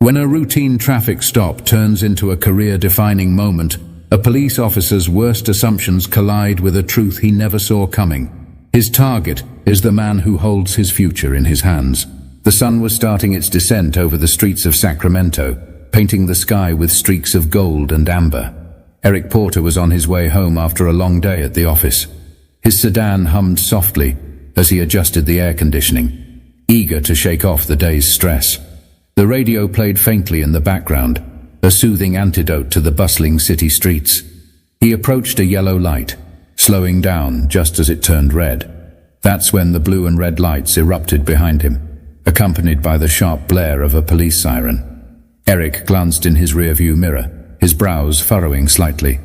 When a routine traffic stop turns into a career-defining moment, a police officer's worst assumptions collide with a truth he never saw coming. His target is the man who holds his future in his hands. The sun was starting its descent over the streets of Sacramento, painting the sky with streaks of gold and amber. Eric Porter was on his way home after a long day at the office. His sedan hummed softly as he adjusted the air conditioning, eager to shake off the day's stress. The radio played faintly in the background, a soothing antidote to the bustling city streets. He approached a yellow light, slowing down just as it turned red. That's when the blue and red lights erupted behind him, accompanied by the sharp blare of a police siren. Eric glanced in his rearview mirror, his brows furrowing slightly.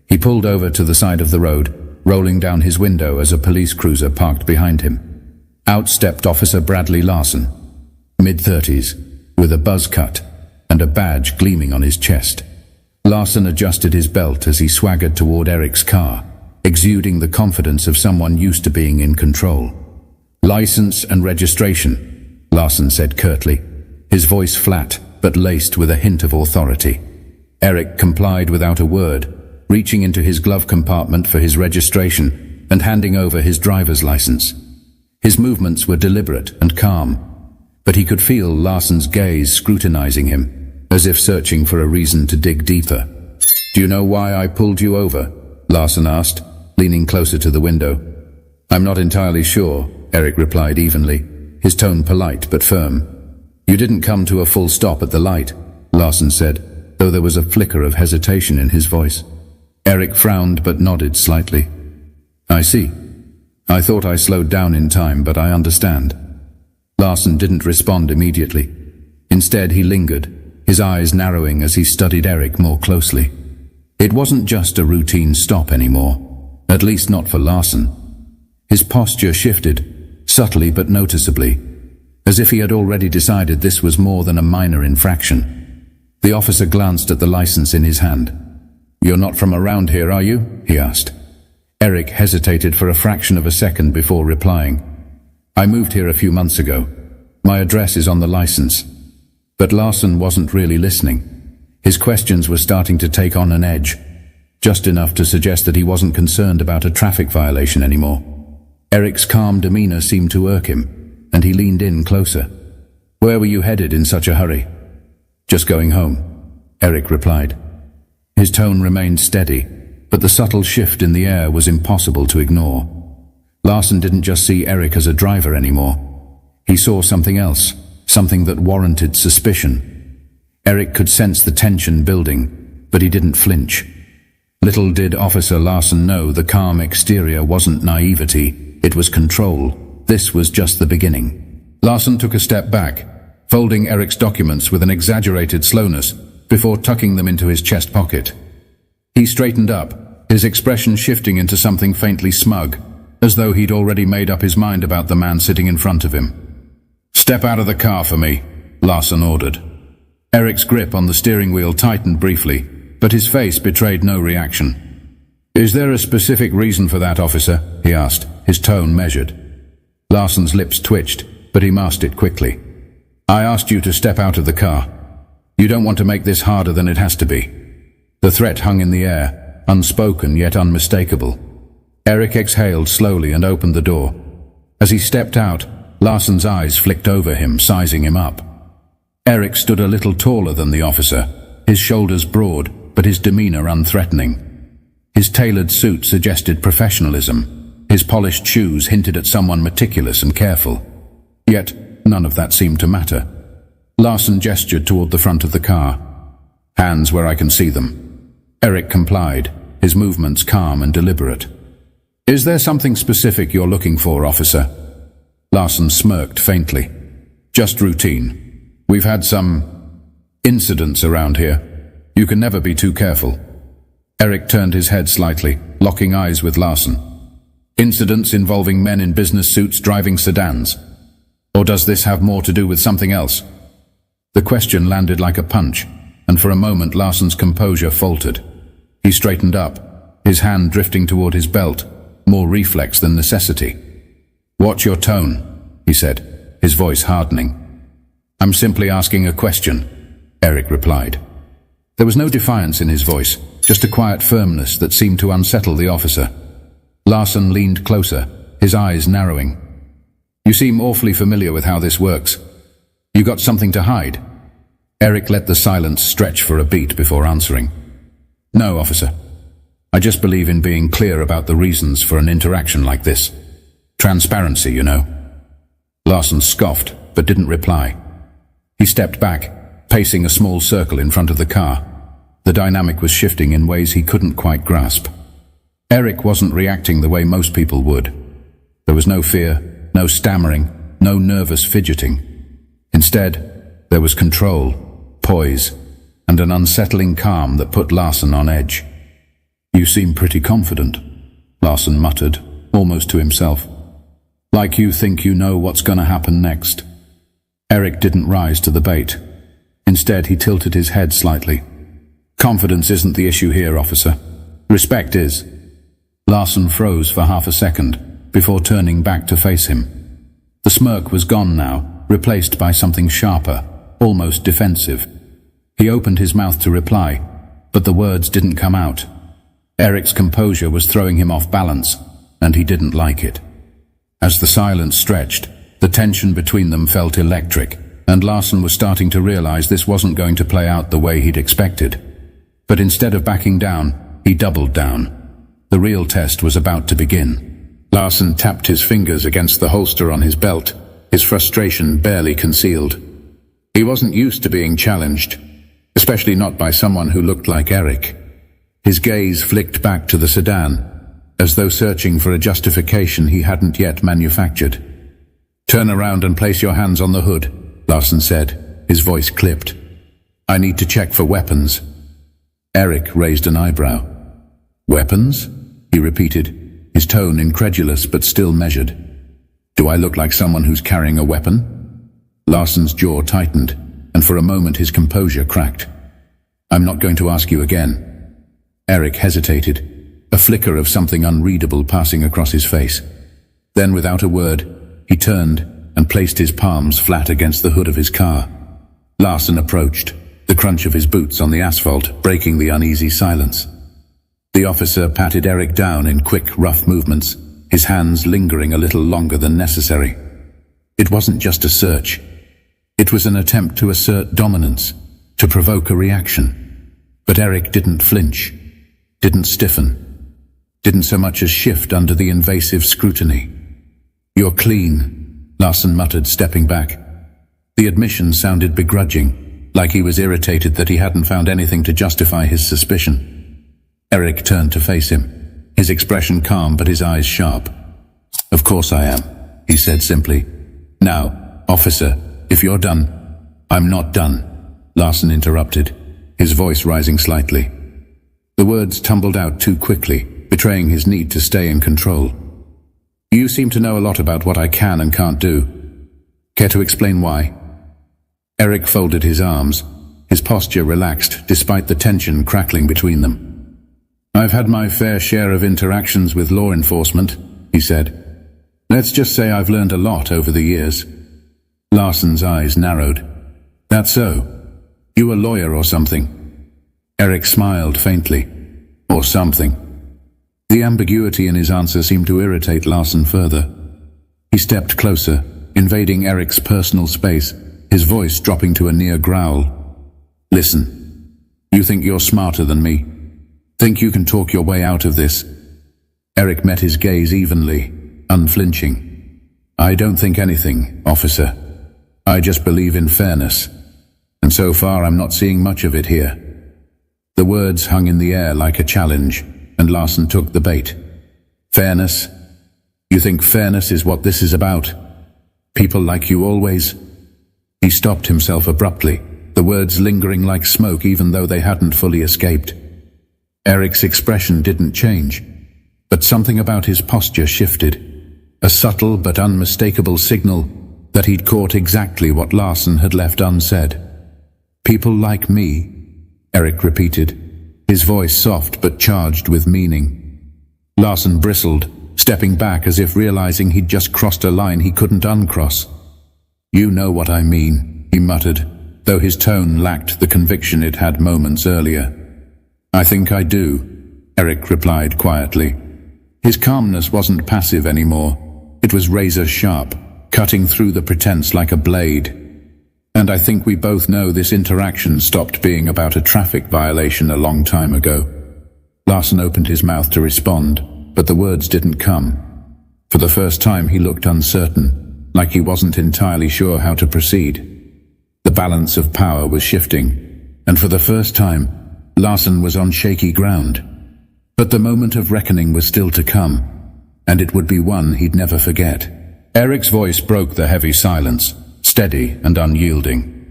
He pulled over to the side of the road, rolling down his window as a police cruiser parked behind him. Out stepped Officer Bradley Larson, mid-30s, with a buzz cut and a badge gleaming on his chest. Larson adjusted his belt as he swaggered toward Eric's car, exuding the confidence of someone used to being in control. "License and registration," Larson said curtly, his voice flat but laced with a hint of authority. Eric complied without a word, reaching into his glove compartment for his registration and handing over his driver's license. His movements were deliberate and calm, but he could feel Larson's gaze scrutinizing him, as if searching for a reason to dig deeper. "Do you know why I pulled you over?" Larson asked, leaning closer to the window. "I'm not entirely sure," Eric replied evenly, his tone polite but firm. "You didn't come to a full stop at the light," Larson said, though there was a flicker of hesitation in his voice. Eric frowned but nodded slightly. "I see. I thought I slowed down in time, but I understand." Larson didn't respond immediately. Instead, he lingered, his eyes narrowing as he studied Eric more closely. It wasn't just a routine stop anymore, at least not for Larson. His posture shifted, subtly but noticeably, as if he had already decided this was more than a minor infraction. The officer glanced at the license in his hand. "You're not from around here, are you?" he asked. Eric hesitated for a fraction of a second before replying. "I moved here a few months ago. My address is on the license." But Larson wasn't really listening. His questions were starting to take on an edge, just enough to suggest that he wasn't concerned about a traffic violation anymore. Eric's calm demeanor seemed to irk him, and he leaned in closer. "Where were you headed in such a hurry?" "Just going home," Eric replied. His tone remained steady, but the subtle shift in the air was impossible to ignore. Larson didn't just see Eric as a driver anymore. He saw something else, something that warranted suspicion. Eric could sense the tension building, but he didn't flinch. Little did Officer Larson know the calm exterior wasn't naivety, it was control. This was just the beginning. Larson took a step back, folding Eric's documents with an exaggerated slowness before tucking them into his chest pocket. He straightened up, his expression shifting into something faintly smug, as though he'd already made up his mind about the man sitting in front of him. "Step out of the car for me," Larson ordered. Eric's grip on the steering wheel tightened briefly, but his face betrayed no reaction. "Is there a specific reason for that, officer?" he asked, his tone measured. Larson's lips twitched, but he masked it quickly. "I asked you to step out of the car. You don't want to make this harder than it has to be." The threat hung in the air, unspoken yet unmistakable. Eric exhaled slowly and opened the door. As he stepped out, Larson's eyes flicked over him, sizing him up. Eric stood a little taller than the officer, his shoulders broad, but his demeanor unthreatening. His tailored suit suggested professionalism. His polished shoes hinted at someone meticulous and careful. Yet, none of that seemed to matter. Larson gestured toward the front of the car. "Hands where I can see them." Eric complied, his movements calm and deliberate. "Is there something specific you're looking for, officer?" Larson smirked faintly. "Just routine. We've had some incidents around here. You can never be too careful." Eric turned his head slightly, locking eyes with Larson. "Incidents involving men in business suits driving sedans? Or does this have more to do with something else?" The question landed like a punch, and for a moment Larson's composure faltered. He straightened up, his hand drifting toward his belt, more reflex than necessity. "Watch your tone," he said, his voice hardening. "I'm simply asking a question. Eric replied. There was no defiance in his voice, just a quiet firmness that seemed to unsettle the officer. Larson leaned closer, his eyes narrowing. You seem awfully familiar with how this works. You got something to hide? Eric let the silence stretch for a beat before answering. No, officer. I just believe in being clear about the reasons for an interaction like this. Transparency, you know. Larson scoffed, but didn't reply. He stepped back, pacing a small circle in front of the car. The dynamic was shifting in ways he couldn't quite grasp. Eric wasn't reacting the way most people would. There was no fear, no stammering, no nervous fidgeting. Instead, there was control, poise, and an unsettling calm that put Larson on edge. You seem pretty confident, Larson muttered, almost to himself. Like you think you know what's going to happen next. Eric didn't rise to the bait. Instead, he tilted his head slightly. Confidence isn't the issue here, officer. Respect is. Larson froze for half a second before turning back to face him. The smirk was gone now, replaced by something sharper, almost defensive. He opened his mouth to reply, but the words didn't come out. Eric's composure was throwing him off balance, and he didn't like it. As the silence stretched, the tension between them felt electric, and Larson was starting to realize this wasn't going to play out the way he'd expected. But instead of backing down, he doubled down. The real test was about to begin. Larson tapped his fingers against the holster on his belt, his frustration barely concealed. He wasn't used to being challenged, especially not by someone who looked like Eric. His gaze flicked back to the sedan, as though searching for a justification he hadn't yet manufactured. Turn around and place your hands on the hood, Larson said, his voice clipped. I need to check for weapons. Eric raised an eyebrow. Weapons? He repeated, his tone incredulous but still measured. Do I look like someone who's carrying a weapon? Larson's jaw tightened, and for a moment his composure cracked. I'm not going to ask you again. Eric hesitated, a flicker of something unreadable passing across his face. Then, without a word, he turned and placed his palms flat against the hood of his car. Larson approached, the crunch of his boots on the asphalt breaking the uneasy silence. The officer patted Eric down in quick, rough movements, his hands lingering a little longer than necessary. It wasn't just a search. It was an attempt to assert dominance, to provoke a reaction. But Eric didn't flinch, didn't stiffen, didn't so much as shift under the invasive scrutiny. You're clean, Larson muttered, stepping back. The admission sounded begrudging, like he was irritated that he hadn't found anything to justify his suspicion. Eric turned to face him, his expression calm but his eyes sharp. Of course I am, he said simply. Now, officer, if you're done. I'm not done, Larson interrupted, his voice rising slightly. The words tumbled out too quickly, betraying his need to stay in control. You seem to know a lot about what I can and can't do. Care to explain why? Eric folded his arms, his posture relaxed despite the tension crackling between them. I've had my fair share of interactions with law enforcement, he said. Let's just say I've learned a lot over the years. Larson's eyes narrowed. That's so? You a lawyer or something? Eric smiled faintly. Or something. The ambiguity in his answer seemed to irritate Larson further. He stepped closer, invading Eric's personal space, his voice dropping to a near growl. Listen, you think you're smarter than me? Think you can talk your way out of this? Eric met his gaze evenly, unflinching. I don't think anything, officer. I just believe in fairness. And so far I'm not seeing much of it here. The words hung in the air like a challenge, and Larson took the bait. Fairness? You think fairness is what this is about? People like you always? He stopped himself abruptly, the words lingering like smoke even though they hadn't fully escaped. Eric's expression didn't change, but something about his posture shifted, a subtle but unmistakable signal that he'd caught exactly what Larson had left unsaid. People like me, Eric repeated, his voice soft but charged with meaning. Larson bristled, stepping back as if realizing he'd just crossed a line he couldn't uncross. You know what I mean, he muttered, though his tone lacked the conviction it had moments earlier. "I think I do," Eric replied quietly. His calmness wasn't passive anymore. It was razor-sharp, cutting through the pretense like a blade. "And I think we both know this interaction stopped being about a traffic violation a long time ago." Larson opened his mouth to respond, but the words didn't come. For the first time he looked uncertain, like he wasn't entirely sure how to proceed. The balance of power was shifting, and for the first time, Larson was on shaky ground. But the moment of reckoning was still to come, and it would be one he'd never forget. Eric's voice broke the heavy silence, steady and unyielding.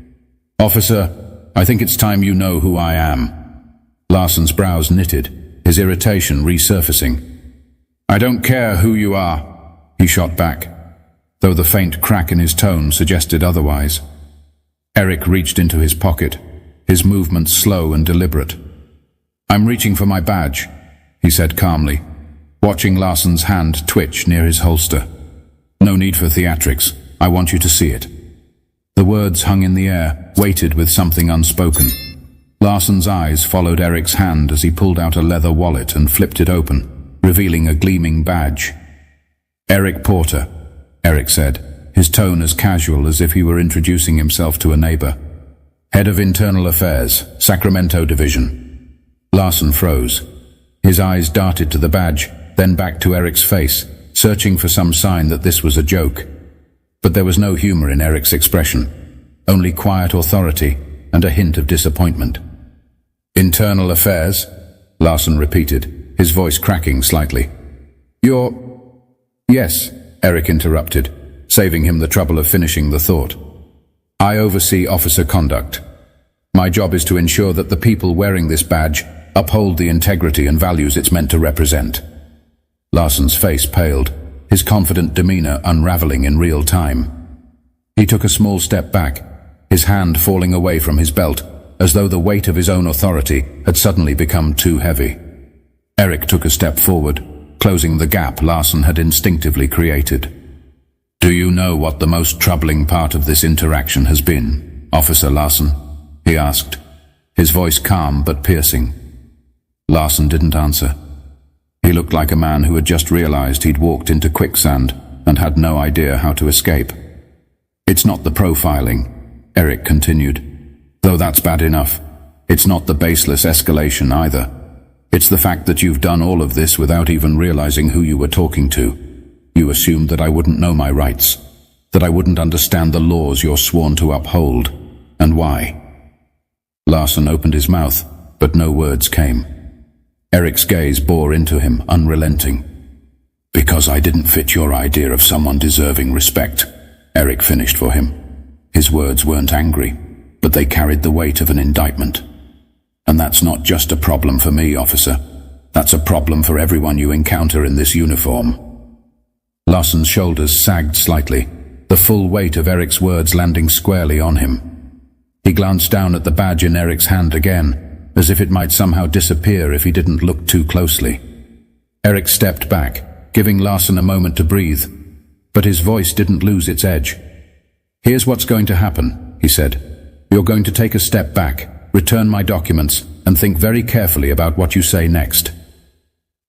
"Officer, I think it's time you know who I am." Larson's brows knitted, his irritation resurfacing. "I don't care who you are," he shot back, though the faint crack in his tone suggested otherwise. Eric reached into his pocket, his movements slow and deliberate. "I'm reaching for my badge," he said calmly, watching Larson's hand twitch near his holster. "No need for theatrics. I want you to see it." The words hung in the air, weighted with something unspoken. Larson's eyes followed Eric's hand as he pulled out a leather wallet and flipped it open, revealing a gleaming badge. "Eric Porter," Eric said, his tone as casual as if he were introducing himself to a neighbor. "Head of Internal Affairs, Sacramento Division." Larson froze. His eyes darted to the badge, then back to Eric's face, searching for some sign that this was a joke. But there was no humor in Eric's expression, only quiet authority and a hint of disappointment. "Internal Affairs?" Larson repeated, his voice cracking slightly. "You're—" "Yes," Eric interrupted, saving him the trouble of finishing the thought. "I oversee officer conduct. My job is to ensure that the people wearing this badge uphold the integrity and values it's meant to represent." Larson's face paled, his confident demeanor unraveling in real time. He took a small step back, his hand falling away from his belt, as though the weight of his own authority had suddenly become too heavy. Eric took a step forward, closing the gap Larson had instinctively created. "Do you know what the most troubling part of this interaction has been, Officer Larson?" he asked, his voice calm but piercing. Larson didn't answer. He looked like a man who had just realized he'd walked into quicksand and had no idea how to escape. "It's not the profiling," Eric continued, "though that's bad enough. It's not the baseless escalation either. It's the fact that you've done all of this without even realizing who you were talking to. You assumed that I wouldn't know my rights, that I wouldn't understand the laws you're sworn to uphold, and why." Larson opened his mouth, but no words came. Eric's gaze bore into him, unrelenting. "Because I didn't fit your idea of someone deserving respect," Eric finished for him. His words weren't angry, but they carried the weight of an indictment. "And that's not just a problem for me, officer. That's a problem for everyone you encounter in this uniform." Larson's shoulders sagged slightly, the full weight of Eric's words landing squarely on him. He glanced down at the badge in Eric's hand again, as if it might somehow disappear if he didn't look too closely. Eric stepped back, giving Larson a moment to breathe, but his voice didn't lose its edge. "Here's what's going to happen," he said. "You're going to take a step back, return my documents, and think very carefully about what you say next."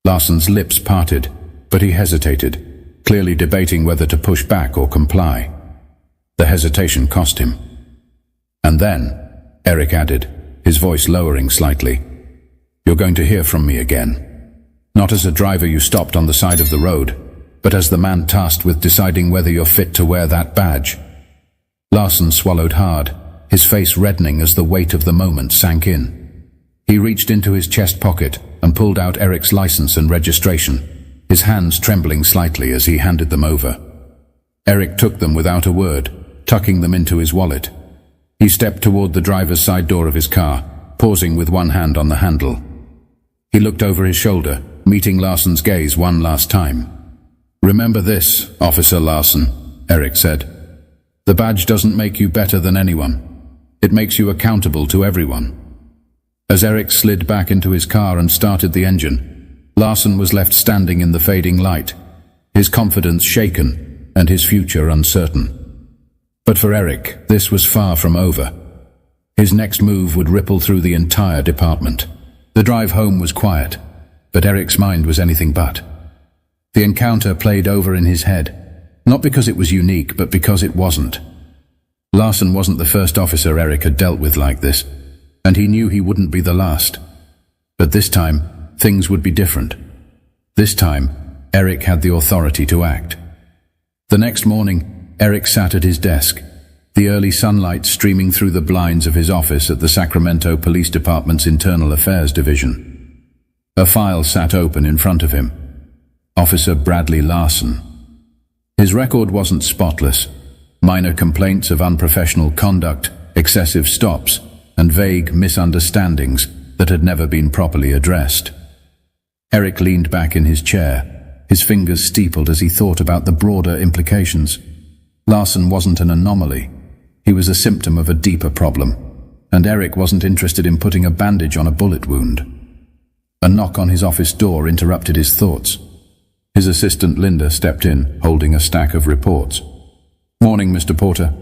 Larson's lips parted, but he hesitated, clearly debating whether to push back or comply. The hesitation cost him. "And then," Eric added, his voice lowering slightly, "you're going to hear from me again. Not as a driver you stopped on the side of the road, but as the man tasked with deciding whether you're fit to wear that badge." Larson swallowed hard, his face reddening as the weight of the moment sank in. He reached into his chest pocket and pulled out Eric's license and registration, his hands trembling slightly as he handed them over. Eric took them without a word, tucking them into his wallet. He stepped toward the driver's side door of his car, pausing with one hand on the handle. He looked over his shoulder, meeting Larson's gaze one last time. "Remember this, Officer Larson," Eric said. "The badge doesn't make you better than anyone. It makes you accountable to everyone." As Eric slid back into his car and started the engine, Larson was left standing in the fading light, his confidence shaken and his future uncertain. But for Eric, this was far from over. His next move would ripple through the entire department. The drive home was quiet, but Eric's mind was anything but. The encounter played over in his head, not because it was unique, but because it wasn't. Larson wasn't the first officer Eric had dealt with like this, and he knew he wouldn't be the last. But this time, things would be different. This time, Eric had the authority to act. The next morning, Eric sat at his desk, the early sunlight streaming through the blinds of his office at the Sacramento Police Department's Internal Affairs Division. A file sat open in front of him. Officer Bradley Larson. His record wasn't spotless. Minor complaints of unprofessional conduct, excessive stops, and vague misunderstandings that had never been properly addressed. Eric leaned back in his chair, his fingers steepled as he thought about the broader implications. Larson wasn't an anomaly. He was a symptom of a deeper problem, and Eric wasn't interested in putting a bandage on a bullet wound. A knock on his office door interrupted his thoughts. His assistant Linda stepped in, holding a stack of reports. "Morning, Mr. Porter.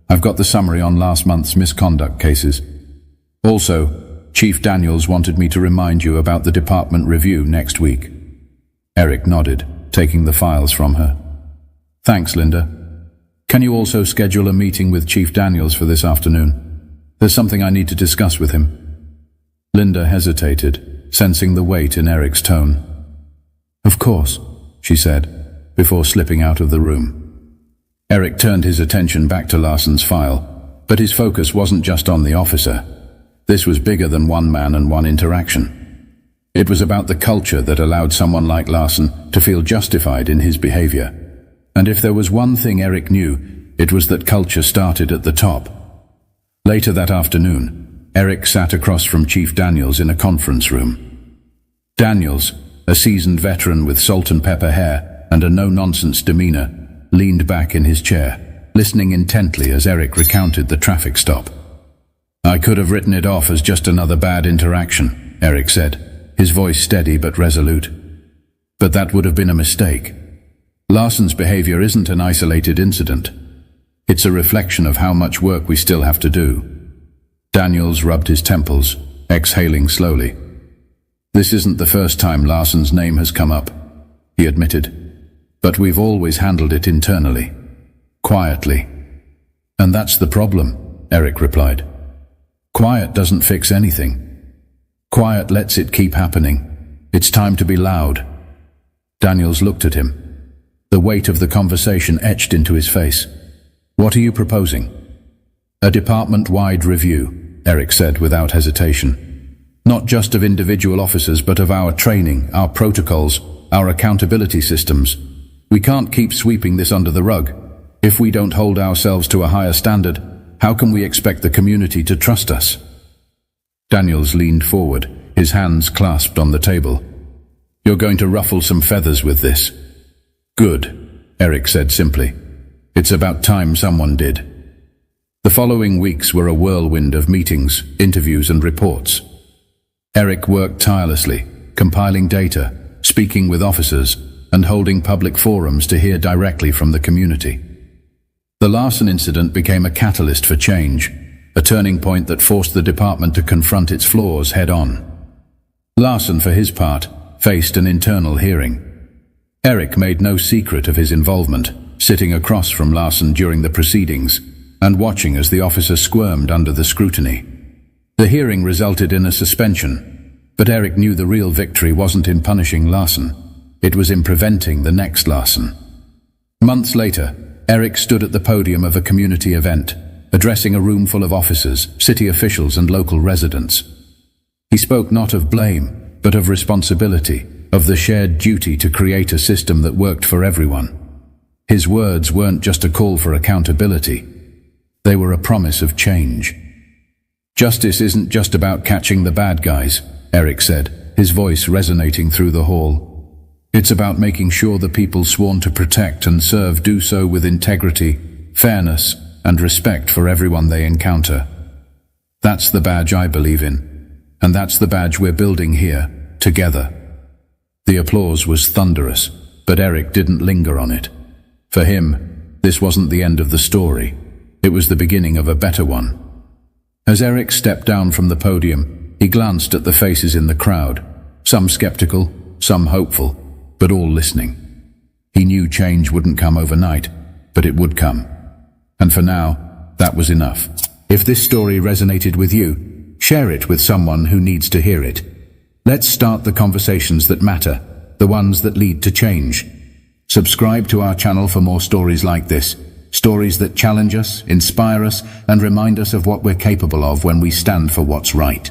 I've got the summary on last month's misconduct cases. Also, Chief Daniels wanted me to remind you about the department review next week." Eric nodded, taking the files from her. "Thanks, Linda. Can you also schedule a meeting with Chief Daniels for this afternoon? There's something I need to discuss with him." Linda hesitated, sensing the weight in Eric's tone. "Of course," she said, before slipping out of the room. Eric turned his attention back to Larson's file, but his focus wasn't just on the officer. This was bigger than one man and one interaction. It was about the culture that allowed someone like Larson to feel justified in his behavior. And if there was one thing Eric knew, it was that culture started at the top. Later that afternoon, Eric sat across from Chief Daniels in a conference room. Daniels, a seasoned veteran with salt and pepper hair and a no-nonsense demeanor, leaned back in his chair, listening intently as Eric recounted the traffic stop. "I could have written it off as just another bad interaction," Eric said, his voice steady but resolute. "But that would have been a mistake. Larson's behavior isn't an isolated incident. It's a reflection of how much work we still have to do." Daniels rubbed his temples, exhaling slowly. "This isn't the first time Larson's name has come up," he admitted. "But we've always handled it internally, quietly." "And that's the problem," Eric replied. "Quiet doesn't fix anything. Quiet lets it keep happening. It's time to be loud." Daniels looked at him. The weight of the conversation etched into his face. "What are you proposing?" "A department-wide review," Eric said without hesitation. "Not just of individual officers, but of our training, our protocols, our accountability systems. We can't keep sweeping this under the rug. If we don't hold ourselves to a higher standard, how can we expect the community to trust us?" Daniels leaned forward, his hands clasped on the table. "You're going to ruffle some feathers with this." "Good," Eric said simply. "It's about time someone did." The following weeks were a whirlwind of meetings, interviews, and reports. Eric worked tirelessly, compiling data, speaking with officers, and holding public forums to hear directly from the community. The Larson incident became a catalyst for change, a turning point that forced the department to confront its flaws head-on. Larson, for his part, faced an internal hearing. Eric made no secret of his involvement, sitting across from Larson during the proceedings and watching as the officer squirmed under the scrutiny. The hearing resulted in a suspension, but Eric knew the real victory wasn't in punishing Larson. It was in preventing the next Larson. Months later, Eric stood at the podium of a community event, addressing a room full of officers, city officials, and local residents. He spoke not of blame, but of responsibility, of the shared duty to create a system that worked for everyone. His words weren't just a call for accountability. They were a promise of change. "Justice isn't just about catching the bad guys," Eric said, his voice resonating through the hall. "It's about making sure the people sworn to protect and serve do so with integrity, fairness, and respect for everyone they encounter. That's the badge I believe in, and that's the badge we're building here, together." The applause was thunderous, but Eric didn't linger on it. For him, this wasn't the end of the story. It was the beginning of a better one. As Eric stepped down from the podium, he glanced at the faces in the crowd, some skeptical, some hopeful, but all listening. He knew change wouldn't come overnight, but it would come. And for now, that was enough. If this story resonated with you, share it with someone who needs to hear it. Let's start the conversations that matter, the ones that lead to change. Subscribe to our channel for more stories like this, stories that challenge us, inspire us, and remind us of what we're capable of when we stand for what's right.